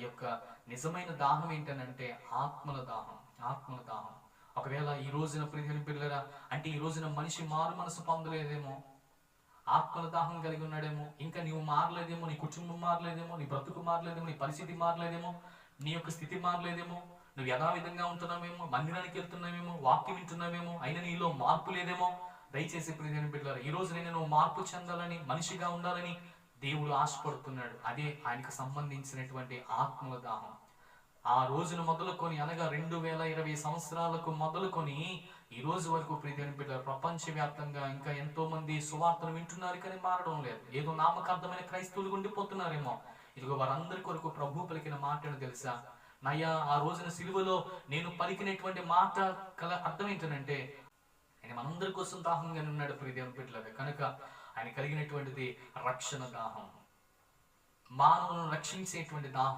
యొక్క నిజమైన దాహం ఏంటనంటే ఆత్మల దాహం. ఆత్మల దాహం. ఒకవేళ ఈ రోజున ప్రియమైన పిల్లరా, అంటే ఈ రోజున మనిషి మారు మనసు పొందలేదేమో, ఆత్మల దాహం కలిగి ఉన్నాడేమో, ఇంకా నీవు మారలేదేమో, నీ కుటుంబం మారలేదేమో, నీ బ్రతుకు మారలేదేమో, నీ పరిస్థితి మారలేదేమో, నీ యొక్క స్థితి మారలేదేమో, నువ్వు యథావిధంగా ఉంటున్నావేమో, మందిరానికి వెళ్తున్నావేమో, వాక్యం వింటున్నావేమో, అయినా నీలో మార్పు లేదేమో. దయచేసి ప్రియమైన బిడ్డలారా, ఈ రోజు నేను నువ్వు మార్పు చెందాలని, మనిషిగా ఉండాలని దేవుడు ఆశపడుతున్నాడు. అదే ఆయనకు సంబంధించినటువంటి ఆత్మల దాహం. ఆ రోజును మొదలుకొని, అనగా 2020 సంవత్సరాలకు మొదలుకొని ఈ రోజు వరకు ప్రియమైన బిడ్డలారా, ప్రపంచవ్యాప్తంగా ఇంకా ఎంతో మంది సువార్తను వింటున్నారు కానీ మారడం లేదు. ఏదో నామకార్థమైన క్రైస్తవులు ఉండిపోతున్నారేమో. ఇదిగో వారందరి కొరకు ప్రభు పలికిన మాటను తెలుసా? నయ్యా, ఆ రోజున సిలువలో నేను పలికినటువంటి మాట అర్థం ఏంటంటే, ఆయన మనందరి కోసం దాహంగా ఉన్నాడు ప్రియమైన బిడ్డలారా. కనుక ఆయన కలిగినటువంటిది రక్షణ దాహం, మానవులను రక్షించేటువంటి దాహం.